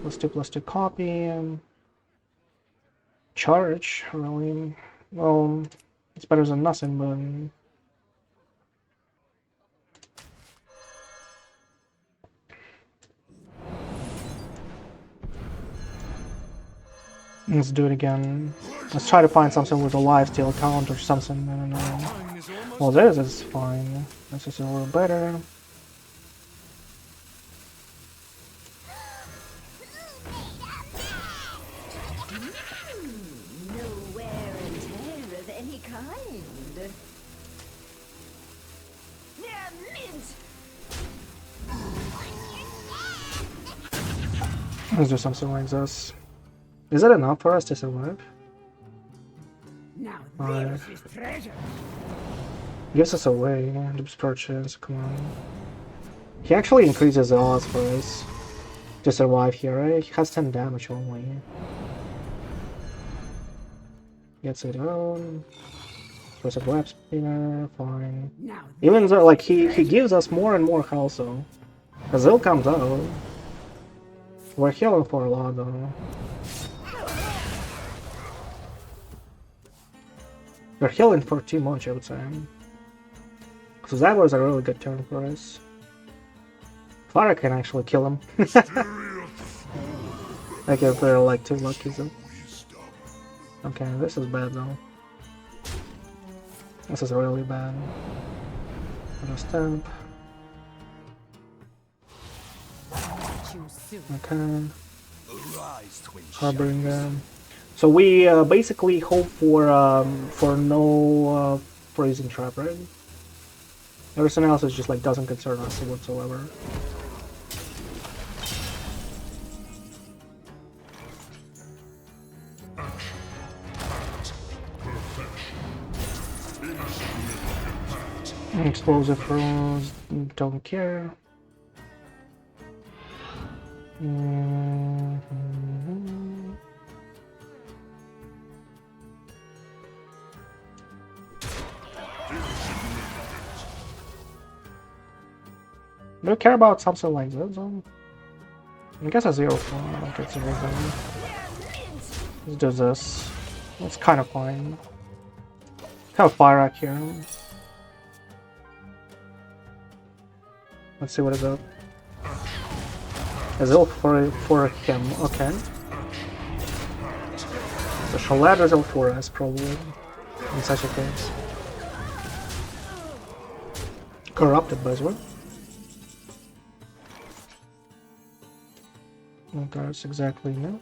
+2/+2 copy. Charge, really. Well, it's better than nothing, but let's do it again. Let's try to find something with a lifesteal count or something. I don't know. Well, this is fine. This is a little better. No wear and tear of any kind. Yeah, mint. Let's do something like this. Is that enough for us to survive? Now Alright. this is treasure. Gives us away. Dubious Purchase, come on. He actually increases the odds for us to survive here, right? He has 10 damage only. Gets it out. Throws a web spinner, fine. Now Even though, like, he gives us more and more health, so. As Zill comes out. We're healing for a lot, though. We're healing for too much, I would say. So that was a really good turn for us. Fyrakk can actually kill him. Like if they're like too lucky, though. Okay, this is bad though. This is really bad. Shadowstep. Okay. Harbinger. So we basically hope for no freezing trap, right? Everything else is just like doesn't concern us whatsoever. Explosive froze, don't care. Do you care about something like this? I guess a 0-4, I don't consider that. Let's do this. It's kind of fine. Have Fyrakk here. Let's see what is up. A 0 for him, okay. So Shaladrassil for us, probably, in such a case. Corrupted, by the way. Okay, that's exactly enough.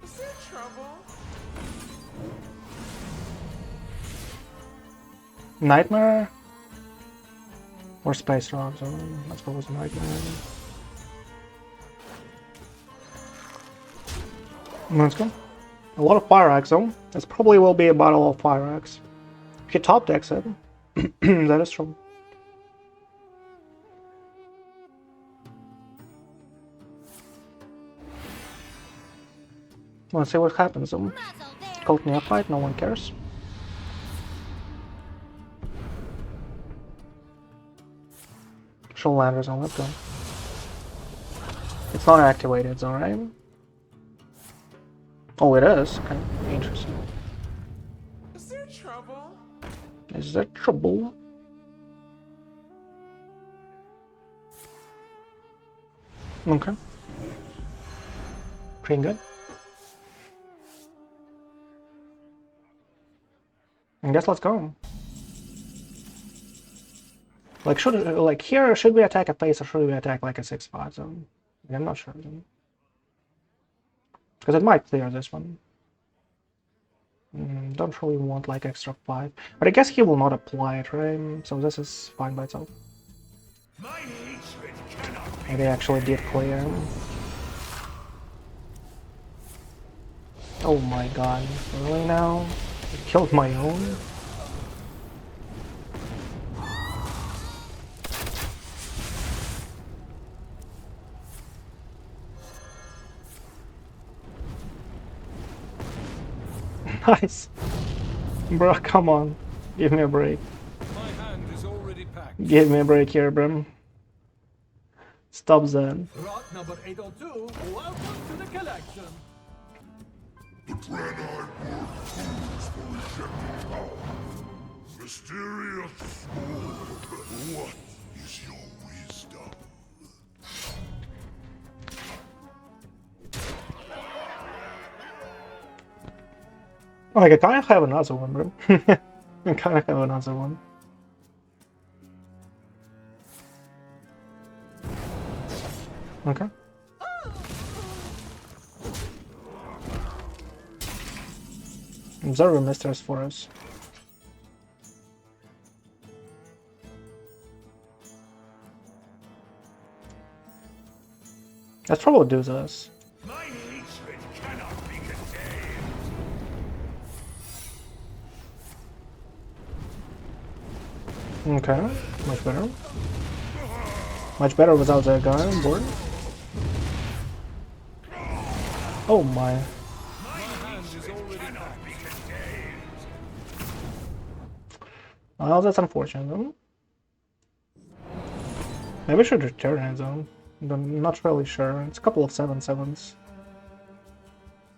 Is there trouble? Nightmare? Or Spacerock, so let's go with Nightmare. Let's go. A lot of Fyrakks, though. This probably will be a battle of Fyrakks. If you top decks it, that is true. Let's see what happens. Called Neophyte, no one cares. Shaladrassil, let's go. It's not activated, though, right? Oh, it is? Okay, interesting. Is there trouble? Is there trouble? Okay. Pretty good. I guess let's go. Like here, should we attack a face or should we attack like a 6-5 zone? I'm not sure. Because it might clear this one. Don't really want like extra 5. But I guess he will not apply it, right? So this is fine by itself. And they actually did clear. Oh my god, really now? I killed my own? Nice! Bro, come on. Give me a break. My hand is already packed. Give me a break here, bro. Stop that. Rot number 802, welcome to the collection. The granite work foods for rejected power. Mysterious sword. What is your wisdom? Like, I kind of have another one, bro. I kind of have another one. Okay. Observer Mistress for us. Let's probably do this. My hatred cannot be contained. Okay, much better. Much better without that guy on board. Oh my. Well, that's unfortunate though. Maybe I should return it though. I'm not really sure. It's a couple of 7/7s.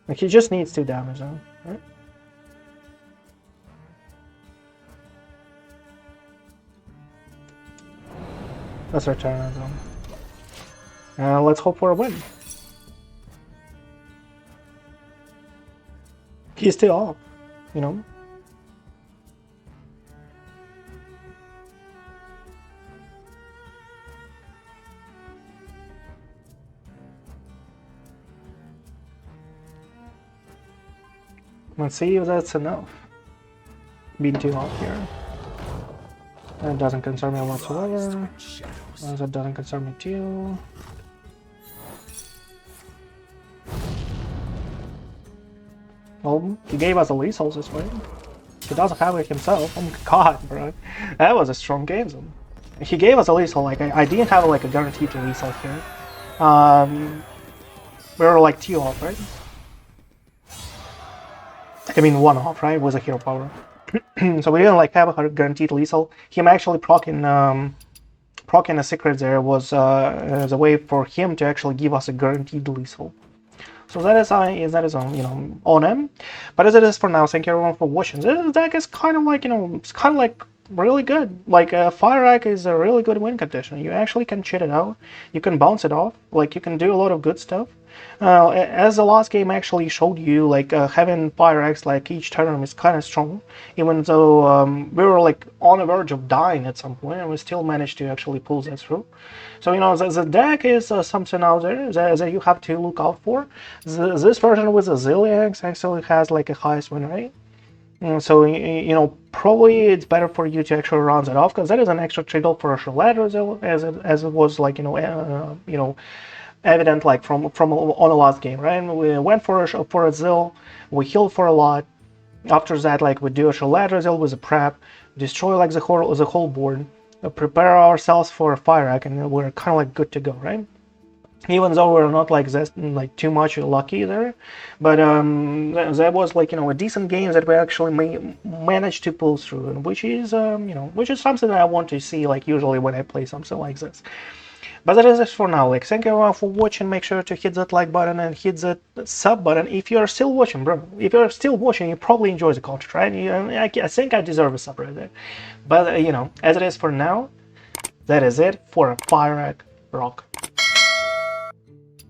Like, he just needs 2 damage though, right? Let's return it though. Let's hope for a win. He's still off, you know? Let's see if that's enough. Being too off here. That doesn't concern me whatsoever. That doesn't concern me too. Well, he gave us a lethal this way. He doesn't have it himself. Oh my god, bro. That was a strong game zone. He gave us a lethal, like, I didn't have like a guaranteed lethal here. We were like 2 off, right? I mean 1 off, right? With a hero power. So we didn't like have a guaranteed lethal. Him actually proccing a secret there was the way for him to actually give us a guaranteed lethal. So that is you know, on him. But as it is for now, thank you everyone for watching. This deck is kind of like, you know, it's kind of like really good. Like, Fyrakk is a really good win condition. You actually can cheat it out. You can bounce it off. Like, you can do a lot of good stuff. As the last game actually showed you, like, having Fyrakk like each turn is kind of strong, even though we were like on the verge of dying at some point, and we still managed to actually pull that through. So, you know, the deck is something out there that you have to look out for. This version with the Zilliax actually has like a highest win rate. So, you know, probably it's better for you to actually round that off, because that is an extra trigger for a Shaladrassil, as it was like, you know, evident like from on the last game, right? We went for a Zil, we healed for a lot. After that, like, we do a Shaladrassil with a prep, destroy like the whole board, prepare ourselves for a Fyrakk, and we're kind of like good to go, right? Even though we're not like this, like too much lucky there, but that was like, you know, a decent game that we actually managed to pull through, and which is you know, which is something that I want to see like usually when I play something like this. But that is it for now. Like, thank you everyone for watching. Make sure to hit that like button and hit that sub button if you're still watching, bro. If you're still watching, you probably enjoy the content, right? I think I deserve a sub right there. But you know, as it is for now, that is it for Fyrakk Rogue.